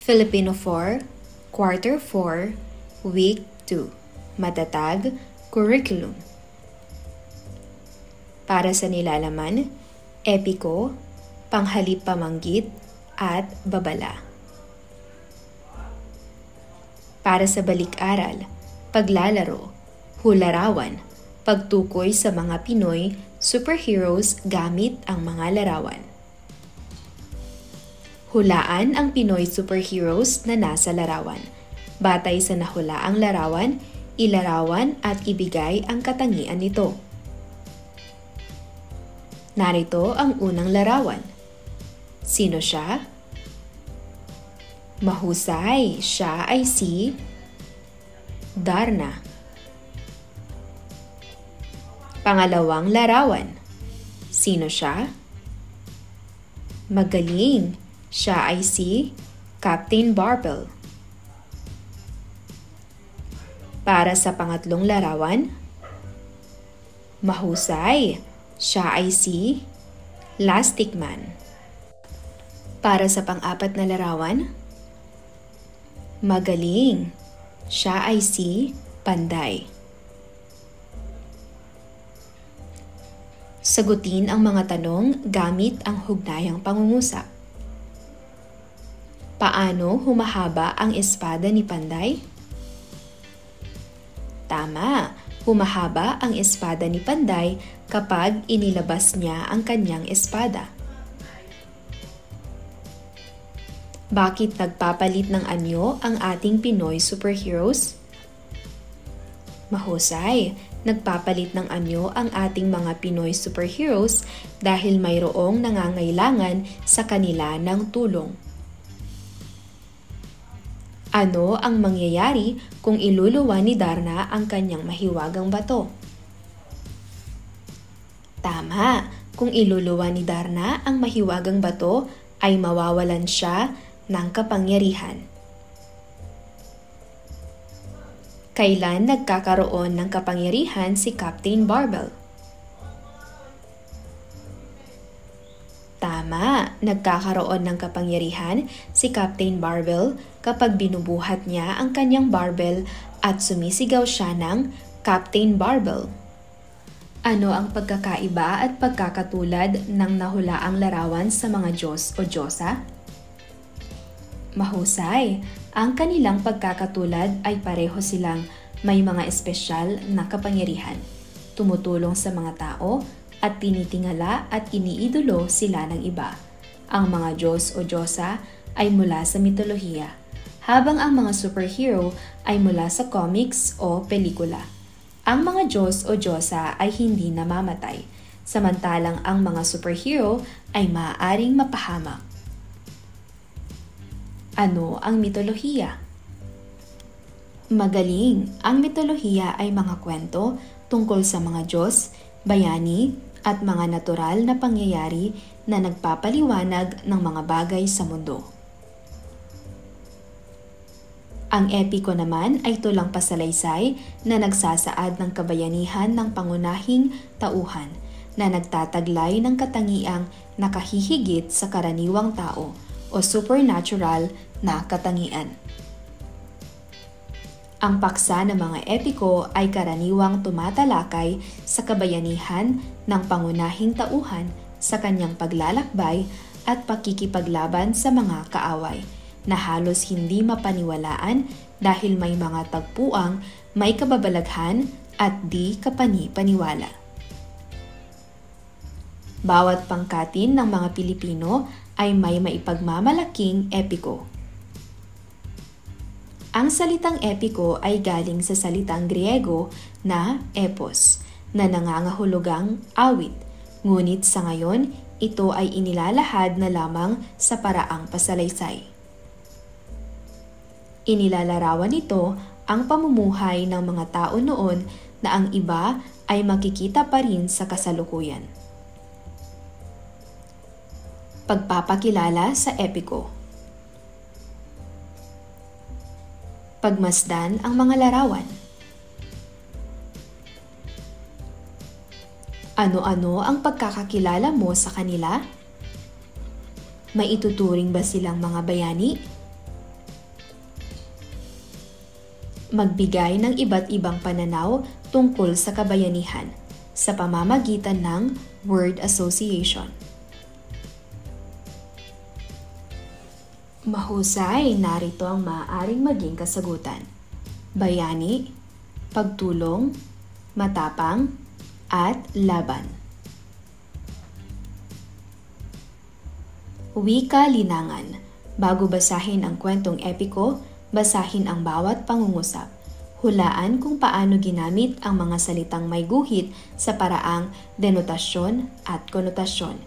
Filipino 4, Quarter 4, Week 2, Matatag, Curriculum. Para sa nilalaman, epiko, panghalip pamanggit, at babala. Para sa balik-aral, paglalaro, hularawan, pagtukoy sa mga Pinoy superheroes gamit ang mga larawan. Hulaan ang Pinoy superheroes na nasa larawan. Batay sa nahulaang larawan, ilarawan at ibigay ang katangian nito. Narito ang unang larawan. Sino siya? Mahusay, siya ay si Darna. Pangalawang larawan. Sino siya? Magaling, siya ay si Captain Barbell. Para sa pangatlong larawan, mahusay, siya ay si Lastic Man. Para sa pang-apat na larawan, magaling, siya ay si Panday. Sagutin ang mga tanong gamit ang hugnayang pangungusap. Paano humahaba ang espada ni Panday? Tama, humahaba ang espada ni Panday kapag inilabas niya ang kanyang espada. Bakit nagpapalit ng anyo ang ating Pinoy superheroes? Mahusay, nagpapalit ng anyo ang ating mga Pinoy superheroes dahil mayroong nangangailangan sa kanila ng tulong. Ano ang mangyayari kung iluluwa ni Darna ang kanyang mahiwagang bato? Tama, kung iluluwa ni Darna ang mahiwagang bato ay mawawalan siya ng kapangyarihan. Kailan nagkakaroon ng kapangyarihan si Captain Barbell? Tama, nagkakaroon ng kapangyarihan si Captain Barbell kapag binubuhat niya ang kanyang barbell at sumisigaw siya ng Captain Barbell. Ano ang pagkakaiba at pagkakatulad ng nahulaang larawan sa mga Diyos o Diyosa? Mahusay, ang kanilang pagkakatulad ay pareho silang may mga espesyal na kapangyarihan, tumutulong sa mga tao, at tinitingala at iniidolo sila ng iba. Ang mga Diyos o Diyosa ay mula sa mitolohiya, habang ang mga superhero ay mula sa comics o pelikula. Ang mga Diyos o Diyosa ay hindi namamatay, samantalang ang mga superhero ay maaaring mapahamak. Ano ang mitolohiya? Magaling, ang mitolohiya ay mga kwento tungkol sa mga Diyos, bayani, at mga natural na pangyayari na nagpapaliwanag ng mga bagay sa mundo. Ang epiko naman ay tulang pasalaysay na nagsasaad ng kabayanihan ng pangunahing tauhan na nagtataglay ng katangiang nakahihigit sa karaniwang tao o supernatural na katangian. Ang paksa ng mga epiko ay karaniwang tumatalakay sa kabayanihan ng pangunahing tauhan sa kanyang paglalakbay at pakikipaglaban sa mga kaaway na halos hindi mapaniwalaan dahil may mga tagpuang may kababalaghan at di kapani-paniwala. Bawat pangkatin ng mga Pilipino ay may maipagmamalaking epiko. Ang salitang epiko ay galing sa salitang Griego na epos, na nangangahulugang awit, ngunit sa ngayon, ito ay inilalahad na lamang sa paraang pasalaysay. Inilalarawan nito ang pamumuhay ng mga tao noon na ang iba ay makikita pa rin sa kasalukuyan. Pagpapakilala sa epiko. Pagmasdan ang mga larawan. Ano-ano ang pagkakakilala mo sa kanila? May ituturing ba silang mga bayani? Magbigay ng iba't ibang pananaw tungkol sa kabayanihan sa pamamagitan ng word association. Mahusay, narito ang maaaring maging kasagutan. Bayani, pagtulong, matapang, at laban. Wika-linangan. Bago basahin ang kwentong epiko, basahin ang bawat pangungusap. Hulaan kung paano ginamit ang mga salitang may guhit sa paraang denotasyon at konotasyon.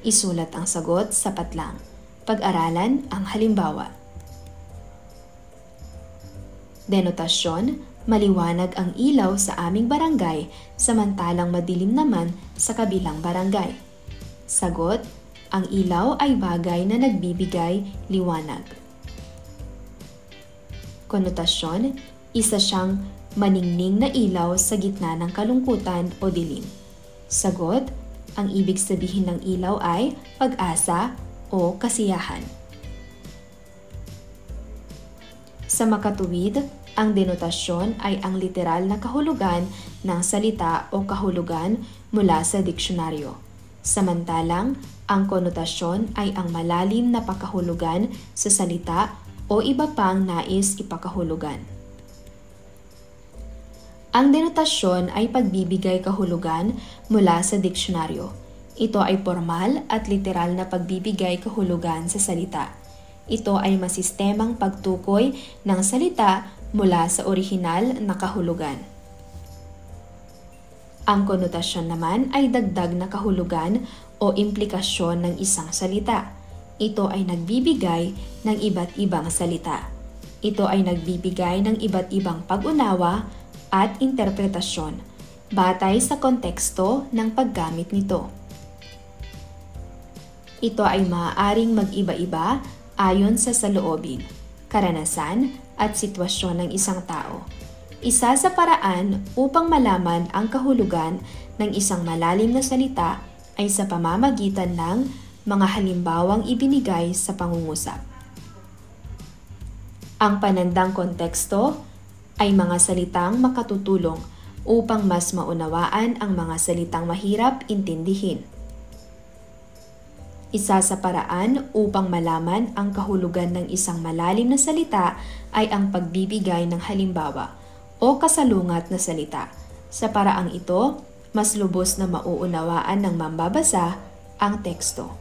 Isulat ang sagot sa patlang. Pag-aralan ang halimbawa. Denotasyon, maliwanag ang ilaw sa aming barangay samantalang madilim naman sa kabilang barangay. Sagot, ang ilaw ay bagay na nagbibigay liwanag. Konotasyon, isa siyang maningning na ilaw sa gitna ng kalungkutan o dilim. Sagot, ang ibig sabihin ng ilaw ay pag-asa o kasiyahan. Sa makatuwid, ang denotasyon ay ang literal na kahulugan ng salita o kahulugan mula sa diksyonaryo. Samantalang, ang konotasyon ay ang malalim na pakahulugan sa salita o iba pang nais ipakahulugan. Ang denotasyon ay pagbibigay kahulugan mula sa diksyonaryo. Ito ay formal at literal na pagbibigay kahulugan sa salita. Ito ay masistemang pagtukoy ng salita mula sa orihinal na kahulugan. Ang konotasyon naman ay dagdag na kahulugan o implikasyon ng isang salita. Ito ay nagbibigay ng iba't ibang salita. Ito ay nagbibigay ng iba't ibang pag-unawa at interpretasyon batay sa konteksto ng paggamit nito. Ito ay maaaring mag-iba-iba ayon sa saloobin, karanasan at sitwasyon ng isang tao. Isa sa paraan upang malaman ang kahulugan ng isang malalim na salita ay sa pamamagitan ng mga halimbawang ibinigay sa pangungusap. Ang panandang konteksto ay mga salitang makatutulong upang mas maunawaan ang mga salitang mahirap intindihin. Isa sa paraan upang malaman ang kahulugan ng isang malalim na salita ay ang pagbibigay ng halimbawa o kasalungat na salita. Sa paraang ito, mas lubos na mauunawaan ng mambabasa ang teksto.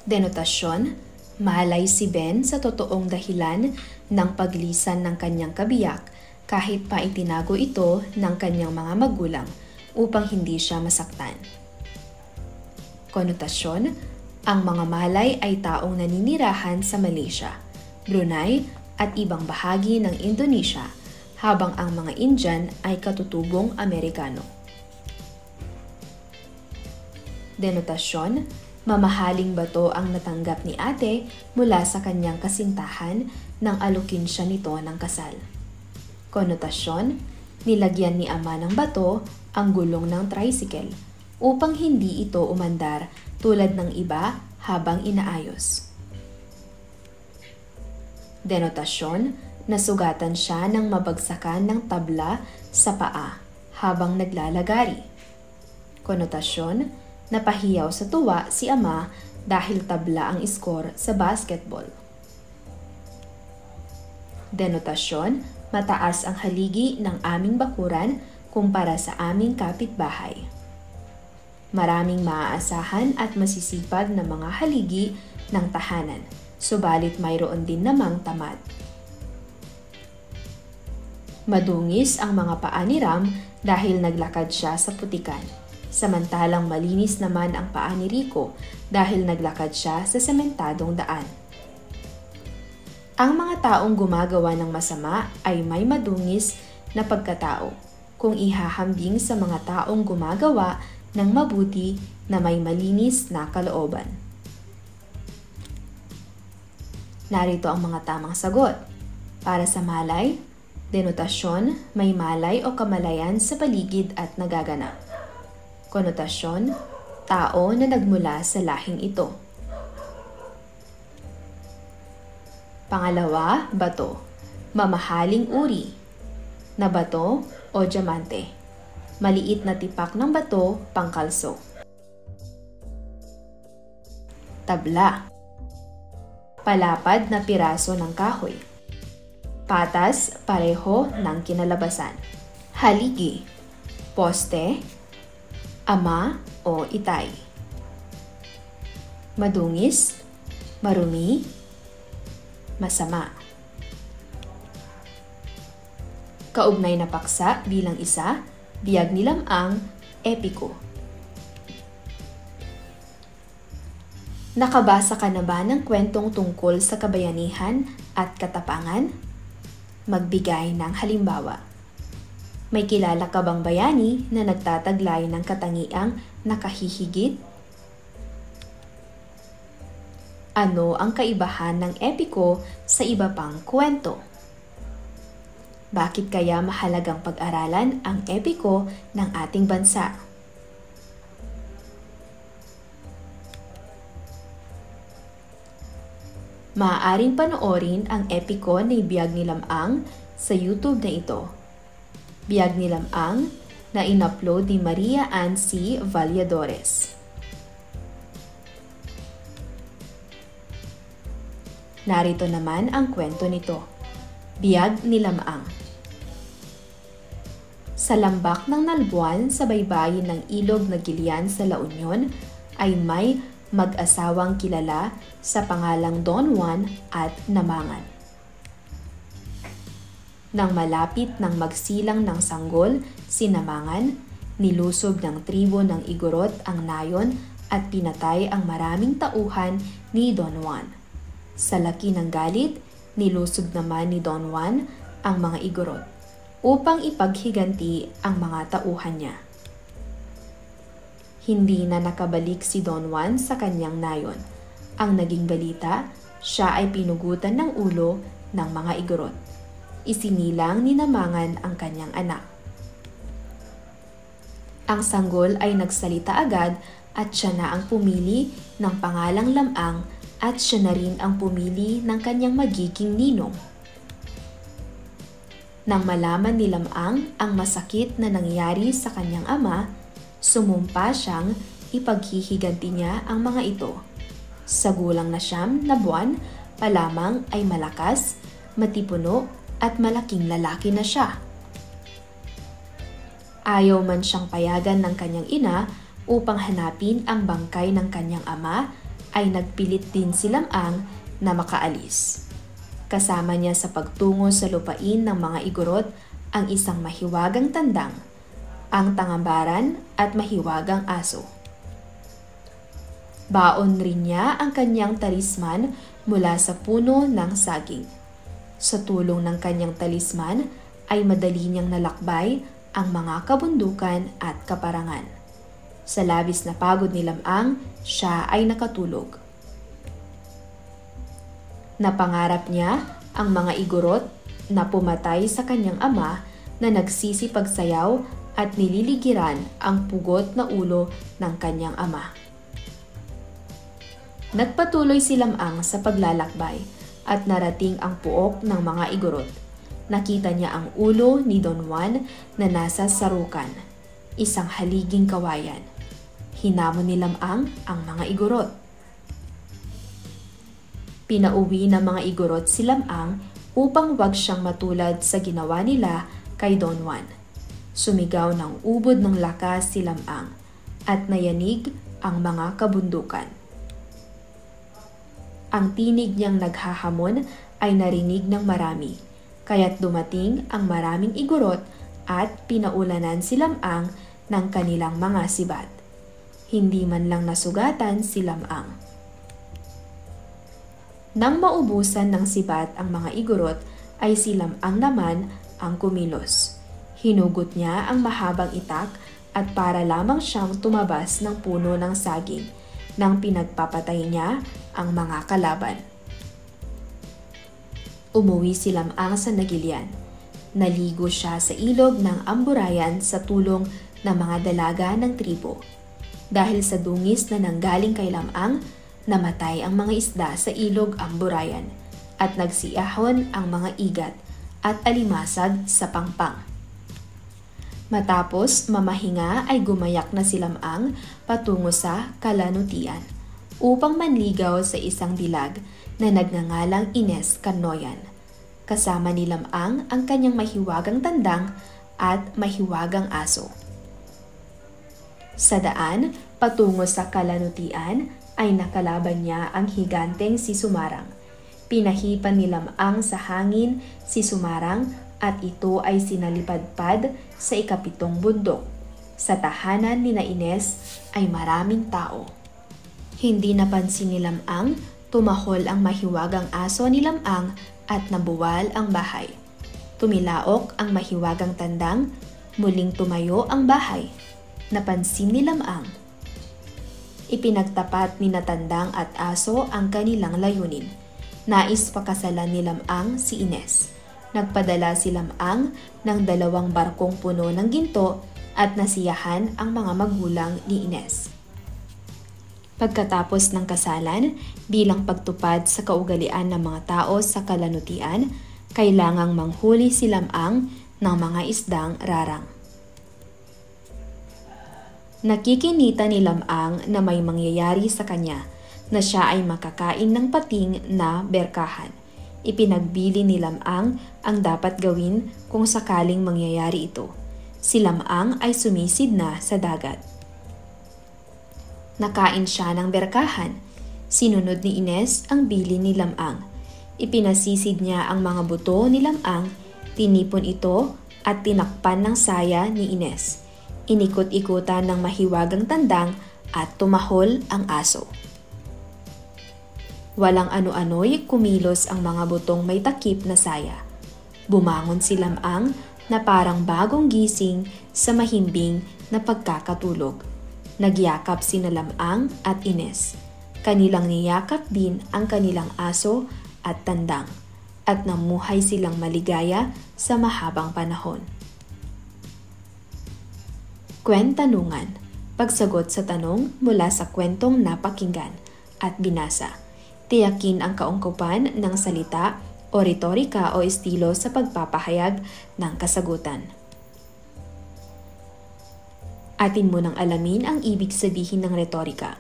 Denotasyon, malay si Ben sa totoong dahilan ng paglisan ng kanyang kabiyak kahit pa itinago ito ng kanyang mga magulang upang hindi siya masaktan. Konotasyon, ang mga malay ay taong naninirahan sa Malaysia, Brunei at ibang bahagi ng Indonesia, habang ang mga Indian ay katutubong Amerikano. Denotasyon, mamahaling bato ang natanggap ni ate mula sa kanyang kasintahan nang alukin siya nito ng kasal. Konotasyon, nilagyan ni ama ng bato ang gulong ng tricycle upang hindi ito umandar tulad ng iba habang inaayos. Denotasyon, nasugatan siya ng mabagsakan ng tabla sa paa habang naglalagari. Konotasyon, napahiyaw sa tuwa si ama dahil tabla ang iskor sa basketball. Denotasyon, mataas ang haligi ng aming bakuran kumpara sa aming kapitbahay. Maraming maaasahan at masisipag na mga haligi ng tahanan, subalit mayroon din namang tamad. Madungis ang mga paa ni Ram dahil naglakad siya sa putikan, samantalang malinis naman ang paa ni Rico dahil naglakad siya sa sementadong daan. Ang mga taong gumagawa ng masama ay may madungis na pagkatao kung ihahambing sa mga taong gumagawa ng mabuti na may malinis na kalooban. Narito ang mga tamang sagot. Para sa malay, denotasyon, may malay o kamalayan sa paligid at nagaganap. Konotasyon, tao na nagmula sa lahing ito. Pangalawa, bato, mamahaling uri. na bato o diamante. Maliit na tipak ng bato pangkalso. Tabla. Palapad na piraso ng kahoy. Patas pareho ng kinalabasan. Haligi. Poste. Ama o itay. Madungis. Marumi. Masama. Kaugnay na paksa bilang isa, biyag ni Lam-ang, epiko. Nakabasa ka na ba ng kwentong tungkol sa kabayanihan at katapangan? Magbigay ng halimbawa. May kilala ka bang bayani na nagtataglay ng katangiang nakahihigit? Ano ang kaibahan ng epiko sa iba pang kwento? Bakit kaya mahalagang pag-aralan ang epiko ng ating bansa? Maaaring panoorin ang epiko ni Biyag ni Lam-ang sa YouTube na ito. Biyag ni Lam-ang na in-upload ni Maria Ann C. Valladores. Narito naman ang kwento nito. Biyag ni Lam-ang. Sa lambak ng Nalbuan sa baybayin ng ilog na Gilian sa La Union ay may mag-asawang kilala sa pangalang Don Juan at Namangan. Nang malapit ng magsilang ng sanggol si Namangan, nilusob ng tribo ng Igorot ang nayon at pinatay ang maraming tauhan ni Don Juan. Sa laki ng galit, nilusob naman ni Don Juan ang mga Igorot upang ipaghiganti ang mga tauhan niya. Hindi na nakabalik si Don Juan sa kanyang nayon. Ang naging balita, siya ay pinugutan ng ulo ng mga Igorot. Isinilang ni Namangan ang kanyang anak. Ang sanggol ay nagsalita agad at siya na ang pumili ng pangalang Lam-ang at siya na rin ang pumili ng kanyang magiging ninong. Nang malaman ni Lam-ang ang masakit na nangyari sa kanyang ama, sumumpa siyang ipaghihiganti niya ang mga ito. Sa gulang na 9 na buwan pa lamang ay malakas, matipuno at malaking lalaki na siya. Ayaw man siyang payagan ng kanyang ina upang hanapin ang bangkay ng kanyang ama, ay nagpilit din si Lam-ang na makaalis. Kasama niya sa pagtungo sa lupain ng mga Igorot ang isang mahiwagang tandang, ang tangambaran at mahiwagang aso. Baon rin niya ang kanyang talisman mula sa puno ng saging. Sa tulong ng kanyang talisman ay madali niyang nalakbay ang mga kabundukan at kaparangan. Sa labis na pagod ni Lam-ang, siya ay nakatulog. Napangarap niya ang mga Igorot na pumatay sa kanyang ama na nagsisipagsayaw at nililigiran ang pugot na ulo ng kanyang ama. Nagpatuloy si Lam-ang sa paglalakbay at narating ang puok ng mga Igorot. Nakita niya ang ulo ni Don Juan na nasa sarukan, isang haliging kawayan. Hinamon ni Lam-ang ang mga Igorot. Pinauwi ng mga Igorot si Lam-ang upang wag siyang matulad sa ginawa nila kay Don Juan. Sumigaw ng ubod ng lakas si Lam-ang at nayanig ang mga kabundukan. Ang tinig niyang naghahamon ay narinig ng marami, kaya't dumating ang maraming Igorot at pinaulanan si Lam-ang ng kanilang mga sibat. Hindi man lang nasugatan si Lam-ang. Nang maubusan ng sibat ang mga Igorot, ay si Lam-ang naman ang kumilos. Hinugot niya ang mahabang itak at para lamang siyang tumabas ng puno ng saging nang pinagpapatay niya ang mga kalaban. Umuwi si Lam-ang sa Nagilian. Naligo siya sa ilog ng Amburayan sa tulong ng mga dalaga ng tribo. Dahil sa dungis na nanggaling kay Lam-ang, namatay ang mga isda sa ilog Amburayan at nagsiyahon ang mga igat at alimasag sa pangpang. Matapos mamahinga ay gumayak na si Lamang patungo sa kalanutian upang manligaw sa isang dilag na nagngangalang Ines Canoyan. Kasama ni Lamang ang kanyang mahiwagang tandang at mahiwagang aso. Sa daan, patungo sa kalanutian ay nakalaban niya ang higanteng si Sumarang. Pinahipan ni Lamang sa hangin si Sumarang at ito ay sinalipadpad sa ikapitong bundok. Sa tahanan ni na Ines ay maraming tao. Hindi napansin ni Lamang, tumahol ang mahiwagang aso ni Lamang at nabuwal ang bahay. Tumilaok ang mahiwagang tandang, muling tumayo ang bahay. Napansin ni Lamang. Ipinagtapat ni Natandang at aso ang kanilang layunin. Nais pakasalan ni Lamang si Ines. Nagpadala si Lamang ng 2 barkong puno ng ginto at nasiyahan ang mga magulang ni Ines. Pagkatapos ng kasalan, bilang pagtupad sa kaugalian ng mga tao sa kalanutian, kailangang manghuli si Lamang ng mga isdang rarang. Nakikinita ni Lamang na may mangyayari sa kanya, na siya ay makakain ng pating na berkahan. Ipinagbili ni Lamang ang dapat gawin kung sakaling mangyayari ito. Si Lamang ay sumisid na sa dagat. Nakain siya ng berkahan. Sinunod ni Ines ang bili ni Lamang. Ipinasisid niya ang mga buto ni Lamang, tinipon ito at tinakpan ng saya ni Ines. Inikot-ikutan ng mahiwagang tandang at tumahol ang aso. Walang ano-ano'y kumilos ang mga butong may takip na saya. Bumangon si Lamang na parang bagong gising sa mahimbing na pagkakatulog. Nagyakap sina Lamang at Ines. Kanilang niyakap din ang kanilang aso at tandang at namuhay silang maligaya sa mahabang panahon. Kwentanungan. Pagsagot sa tanong mula sa kwentong napakinggan at binasa. Tiyakin ang kaungkupan ng salita o retorika o estilo sa pagpapahayag ng kasagutan. Atin munang alamin ang ibig sabihin ng retorika.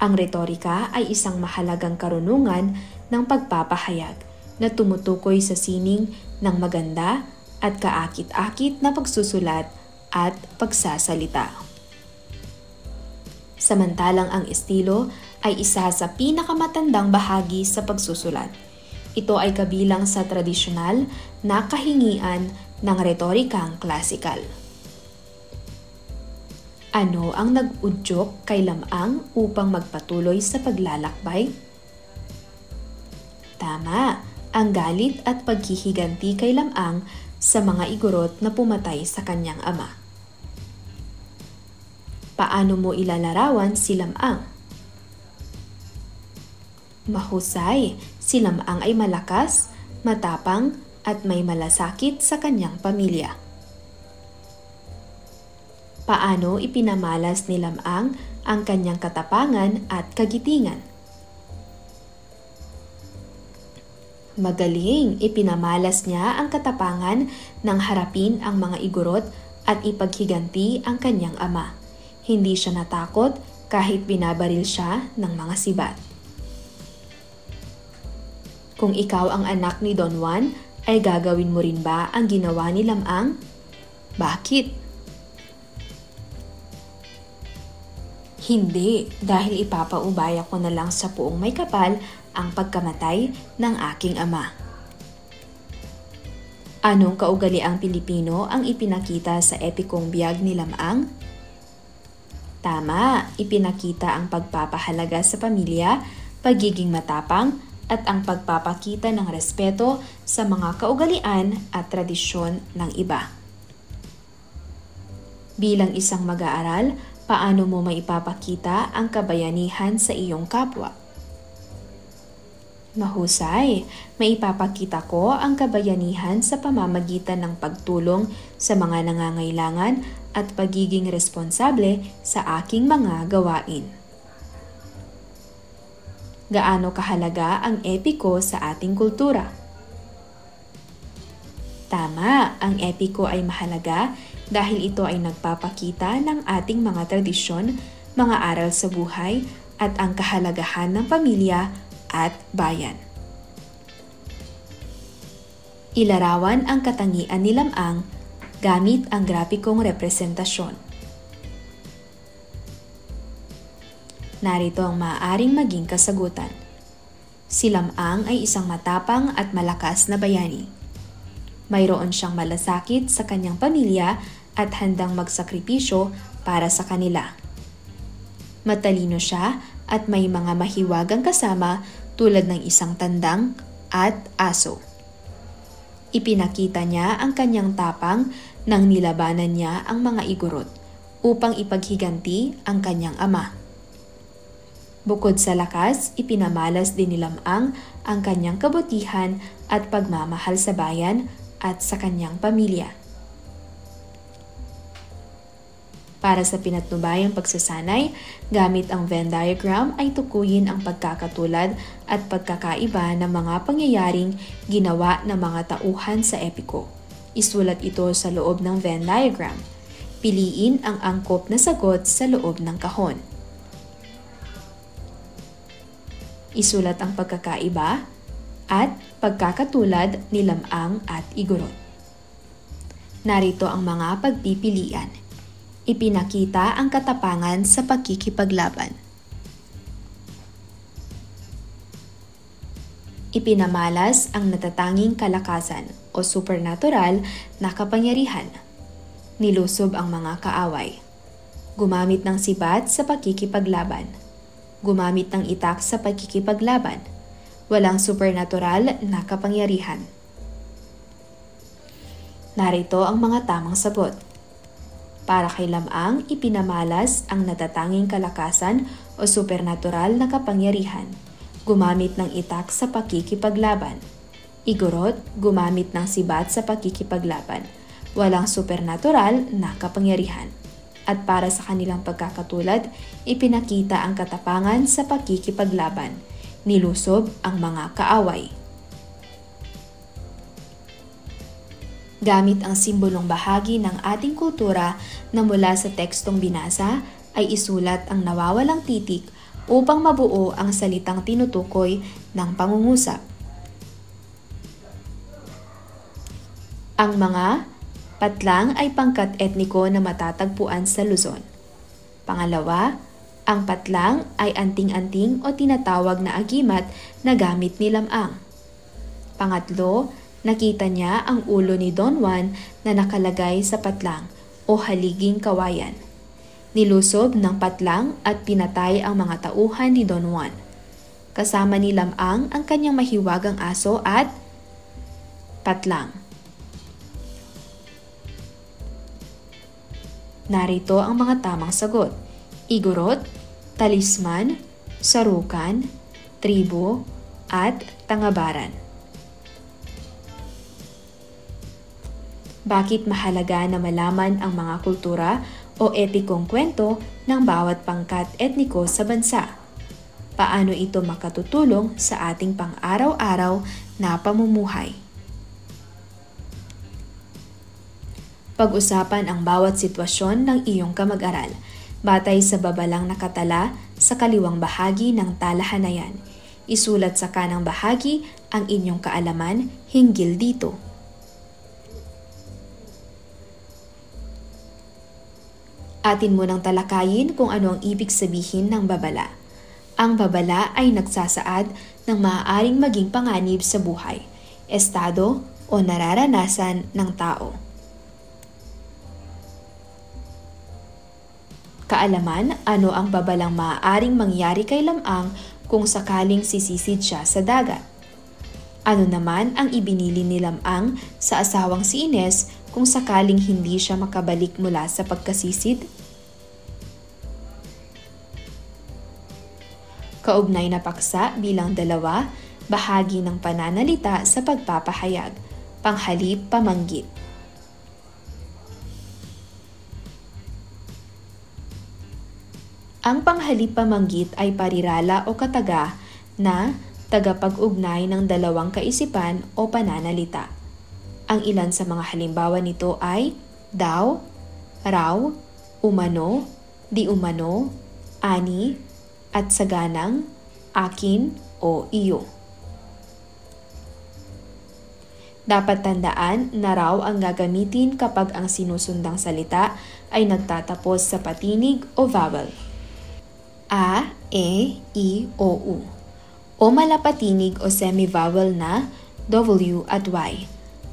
Ang retorika ay isang mahalagang karunungan ng pagpapahayag na tumutukoy sa sining ng maganda at kaakit-akit na pagsusulat at pagsasalita. Samantalang ang estilo ay isa sa pinakamatandang bahagi sa pagsusulat. Ito ay kabilang sa tradisyonal na kahingian ng retorikang klasikal. Ano ang nag-udyok kay Lamang upang magpatuloy sa paglalakbay? Tama, ang galit at paghihiganti kay Lamang sa mga igorot na pumatay sa kanyang ama. Paano mo ilalarawan si Lamang? Mahusay, si Lamang ay malakas, matapang at may malasakit sa kanyang pamilya. Paano ipinamalas ni Lamang ang kanyang katapangan at kagitingan? Magaling, ipinamalas niya ang katapangan nang harapin ang mga igorot at ipaghiganti ang kanyang ama. Hindi siya natakot kahit binabaril siya ng mga sibat. Kung ikaw ang anak ni Don Juan, ay gagawin mo rin ba ang ginawa ni Lamang? Bakit? Hindi, dahil ipapaubaya ko na lang sa puong may kapal ang pagkamatay ng aking ama. Anong kaugaliang Pilipino ang ipinakita sa epikong biyag ni Lamang? Tama, ipinakita ang pagpapahalaga sa pamilya, pagiging matapang, at ang pagpapakita ng respeto sa mga kaugalian at tradisyon ng iba. Bilang isang mag-aaral, paano mo maipapakita ang kabayanihan sa iyong kapwa? Mahusay, maipapakita ko ang kabayanihan sa pamamagitan ng pagtulong sa mga nangangailangan at pagiging responsable sa aking mga gawain. Gaano kahalaga ang epiko sa ating kultura? Tama, ang epiko ay mahalaga dahil ito ay nagpapakita ng ating mga tradisyon, mga aral sa buhay, at ang kahalagahan ng pamilya at bayan. Ilarawan ang katangian ni Lamang gamit ang grapikong representasyon. Narito ang maaaring maging kasagutan. Si Lamang ay isang matapang at malakas na bayani. Mayroon siyang malasakit sa kanyang pamilya at handang magsakripisyo para sa kanila. Matalino siya at may mga mahiwagang kasama tulad ng isang tandang at aso. Ipinakita niya ang kanyang tapang nang nilabanan niya ang mga igorot upang ipaghiganti ang kanyang ama. Bukod sa lakas, ipinamalas din ni Lamang ang kanyang kabutihan at pagmamahal sa bayan at sa kanyang pamilya. Para sa pinatnubayang pagsasanay, gamit ang Venn diagram ay tukuyin ang pagkakatulad at pagkakaiba ng mga pangyayaring ginawa ng mga tauhan sa epiko. Isulat ito sa loob ng Venn diagram. Piliin ang angkop na sagot sa loob ng kahon. Isulat ang pagkakaiba at pagkakatulad ni Lamang at igorot. Narito ang mga pagpipilian. Ipinakita ang katapangan sa pakikipaglaban. Ipinamalas ang natatanging kalakasan o supernatural na kapangyarihan. Nilusob ang mga kaaway. Gumamit ng sibat sa pakikipaglaban. Gumamit ng itak sa pakikipaglaban. Walang supernatural na kapangyarihan. Narito ang mga tamang sagot. Para kay Lamang, ipinamalas ang natatanging kalakasan o supernatural na kapangyarihan. Gumamit ng itak sa pakikipaglaban. Igorot, gumamit ng sibat sa pakikipaglaban. Walang supernatural na kapangyarihan. At para sa kanilang pagkakatulad, ipinakita ang katapangan sa pakikipaglaban. Nilusob ang mga kaaway. Gamit ang simbolong bahagi ng ating kultura na mula sa tekstong binasa ay isulat ang nawawalang titik upang mabuo ang salitang tinutukoy ng pangungusap. Ang mga patlang ay pangkat etniko na matatagpuan sa Luzon. Pangalawa, ang patlang ay anting-anting o tinatawag na agimat na gamit ni Lamang. Pangatlo, nakita niya ang ulo ni Don Juan na nakalagay sa patlang o haliging kawayan. Nilusob ng patlang at pinatay ang mga tauhan ni Don Juan. Kasama ni Lamang ang kanyang mahiwagang aso at patlang. Narito ang mga tamang sagot. Igorot, talisman, sarukan, tribo, at tangabaran. Bakit mahalaga na malaman ang mga kultura o etikong kwento ng bawat pangkat etniko sa bansa? Paano ito makatutulong sa ating pang-araw-araw na pamumuhay? Pag-usapan ang bawat sitwasyon ng iyong kamag-aral batay sa babalang nakatala sa kaliwang bahagi ng talahanayan. Isulat sa kanang bahagi ang inyong kaalaman hinggil dito. Atin munang talakayin kung ano ang ibig sabihin ng babala. Ang babala ay nagsasaad ng maaaring maging panganib sa buhay, estado o nararanasan ng tao. Kaalaman, ano ang babalang maaaring mangyari kay Lamang kung sakaling sisisid siya sa dagat? Ano naman ang ibinili ni Lamang sa asawang si Ines kung sakaling hindi siya makabalik mula sa pagkasisid? Kaugnay na paksa bilang 2, bahagi ng pananalita sa pagpapahayag, panghalip pamanggit. Ang panghalip pamanggit ay parirala o kataga na tagapag-ugnay ng dalawang kaisipan o pananalita. Ang ilan sa mga halimbawa nito ay daw, raw, umano, di umano, ani, at saganang, akin o iyo. Dapat tandaan na raw ang gagamitin kapag ang sinusundang salita ay nagtatapos sa patinig o vowel. A, E, I, O, U. O malapatinig o semi-vowel na W at Y.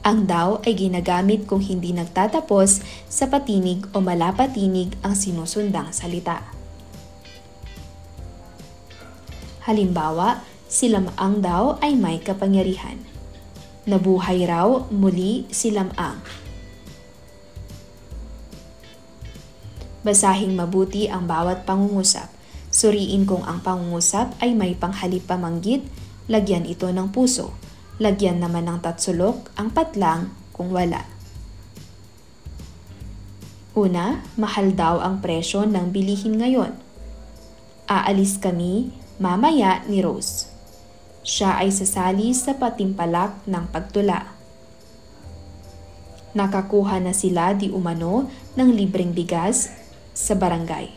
Ang daw ay ginagamit kung hindi nagtatapos sa patinig o malapatinig ang sinusundang salita. Halimbawa, si Lam-ang daw ay may kapangyarihan. Nabuhay raw muli si Lam-ang. Basahing mabuti ang bawat pangungusap. Suriin kung ang pangungusap ay may panghalip pamanggit, lagyan ito ng puso. Lagyan naman ng tatsulok ang patlang kung wala. Una, mahal daw ang presyo ng bilihin ngayon. Aalis kami mamaya ni Rose. Siya ay sasali sa patimpalak ng pagtula. Nakakuha na sila di umano ng libreng bigas sa barangay.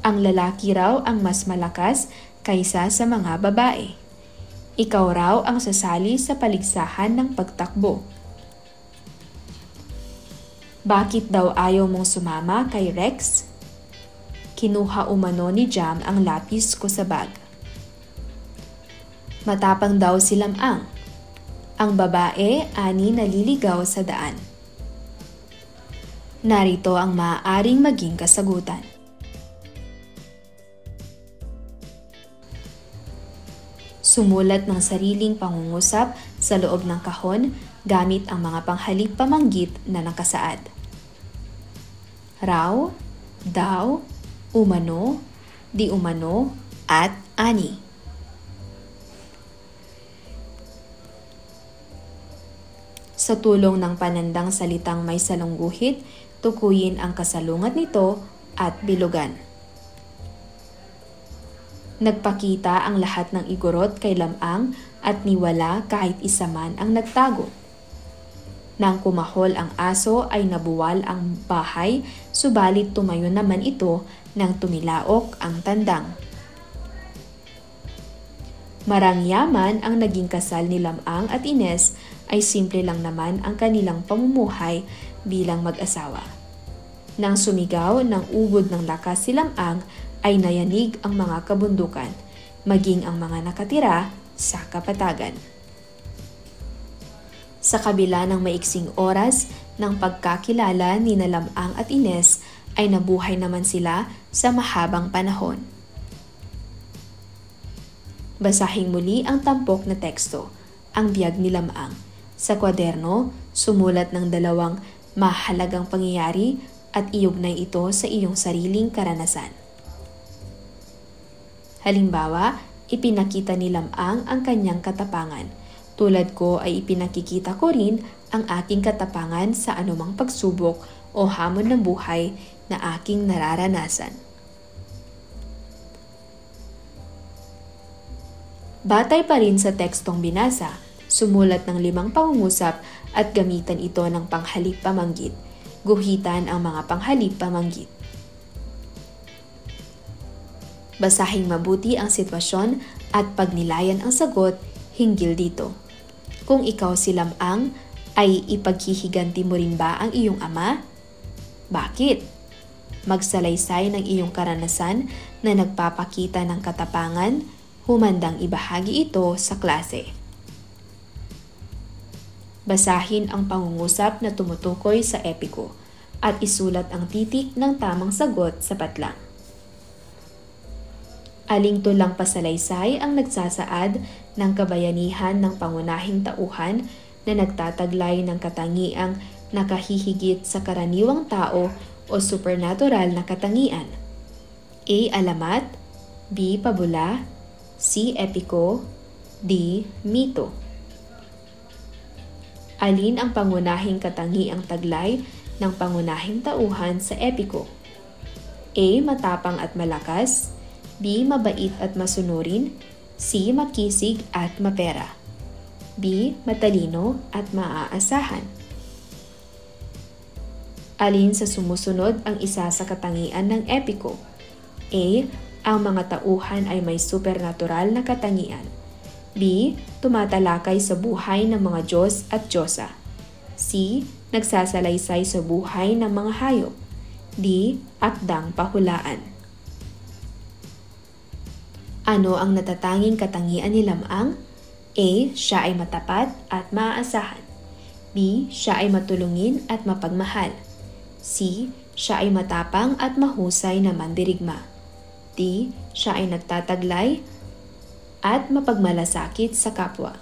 Ang lalaki raw ang mas malakas kaysa sa mga babae. Ikaw raw ang sasali sa paligsahan ng pagtakbo. Bakit daw ayaw mong sumama kay Rex? Kinuha umano ni Jam ang lapis ko sa bag. Matapang daw si Lam-ang. Ang babae ani naliligaw sa daan. Narito ang maaaring maging kasagutan. Sumulat ng sariling pangungusap sa loob ng kahon gamit ang mga panghalip pamanggit na nakasaad. Raw, daw, umano, di umano, at ani. Sa tulong ng panandang salitang may salungguhit, tukuyin ang kasalungat nito at bilugan. Nagpakita ang lahat ng igorot kay Lam-ang at niwala kahit isa man ang nagtago. Nang kumahol ang aso ay nabuwal ang bahay, subalit tumayo naman ito nang tumilaok ang tandang. Marangyaman ang naging kasal ni Lam-ang at Ines ay simple lang naman ang kanilang pamumuhay bilang mag-asawa. Nang sumigaw ng ugod ng lakas si Lam-ang ay nayanig ang mga kabundukan, maging ang mga nakatira sa kapatagan. Sa kabila ng maiksing oras ng pagkakilala ni Lam-ang at Ines ay nabuhay naman sila sa mahabang panahon. Basahing muli ang tampok na teksto, ang biyag ni Lam-ang. Sa kwaderno, sumulat ng dalawang mahalagang pangyayari at iugnay ito sa iyong sariling karanasan. Halimbawa, ipinakita ni Lam-ang ang kanyang katapangan. Tulad ko ay ipinakikita ko rin ang aking katapangan sa anumang pagsubok o hamon ng buhay na aking nararanasan. Batay pa rin sa tekstong binasa, sumulat ng 5 pangungusap at gamitan ito ng panghalip pamanggit. Guhitan ang mga panghalip pamanggit. Basahing mabuti ang sitwasyon at pagnilayan ang sagot hinggil dito. Kung ikaw si Lam-ang, ay ipaghihiganti mo rin ba ang iyong ama? Bakit? Magsalaysay ng iyong karanasan na nagpapakita ng katapangan, humandang ibahagi ito sa klase. Basahin ang pangungusap na tumutukoy sa epiko at isulat ang titik ng tamang sagot sa patlang. Aling tulang pasalaysay ang nagsasaad ng kabayanihan ng pangunahing tauhan na nagtataglay ng katangiang nakahihigit sa karaniwang tao o supernatural na katangian? A. Alamat, B. Pabula, C. Epiko, D. Mito. Alin ang pangunahing katangiang taglay ng pangunahing tauhan sa epiko? A. Matapang at malakas, B. Mabait at masunurin, C. Makisig at mapera. B. Matalino at maaasahan. Alin sa sumusunod ang isa sa katangian ng epiko? A. Ang mga tauhan ay may supernatural na katangian. B. Tumatalakay sa buhay ng mga Diyos at Diyosa. C. Nagsasalaysay sa buhay ng mga hayop. D. Akdang pahulaan. Ano ang natatanging katangian ni Lamang? A. Siya ay matapat at maaasahan. B. Siya ay matulungin at mapagmahal. C. Siya ay matapang at mahusay na mandirigma. D. Siya ay nagtataglay at mapagmalasakit sa kapwa.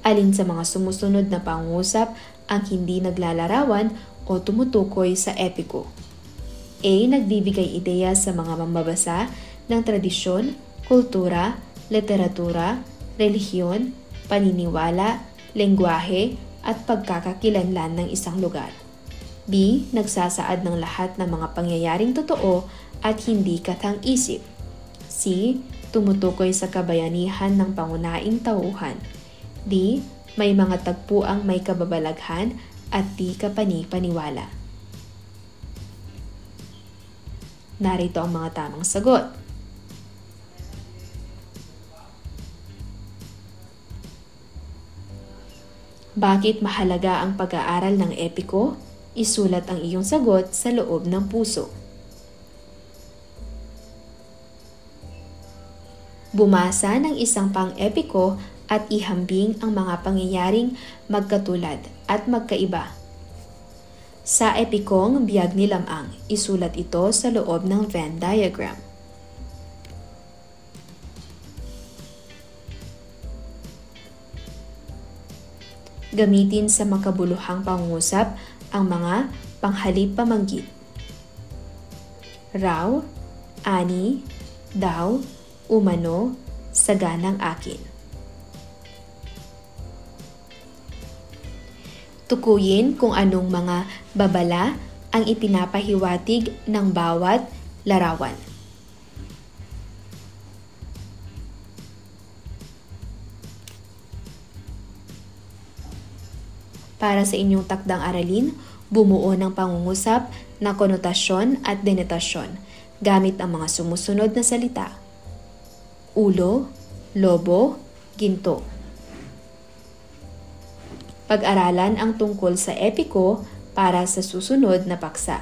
Alin sa mga sumusunod na pangungusap ang hindi naglalarawan o tumutukoy sa epiko? A. Nagbibigay ideya sa mga mambabasa ng tradisyon, kultura, literatura, relihiyon, paniniwala, lengguwahe, at pagkakakilanlan ng isang lugar. B. Nagsasaad ng lahat ng mga pangyayaring totoo at hindi katang-isip. C. Tumutukoy sa kabayanihan ng pangunaing tauhan. D. May mga tagpuang may kababalaghan at di kapani-paniwala. Narito ang mga tamang sagot. Bakit mahalaga ang pag-aaral ng epiko? Isulat ang iyong sagot sa loob ng puso. Bumasa ng isang pang-epiko at ihambing ang mga pangyayaring magkatulad at magkaiba. Sa epikong Biyag ni Lamang, isulat ito sa loob ng Venn diagram. Gamitin sa makabuluhang pangungusap ang mga panghalip pamanggit. Raw, ani, daw, umano, saganang akin. Tukuyin kung anong mga babala ang ipinapahiwatig ng bawat larawan. Para sa inyong takdang aralin, bumuo ng pangungusap na konotasyon at denotasyon gamit ang mga sumusunod na salita. Ulo, lobo, ginto. Pag-aralan ang tungkol sa epiko para sa susunod na paksa.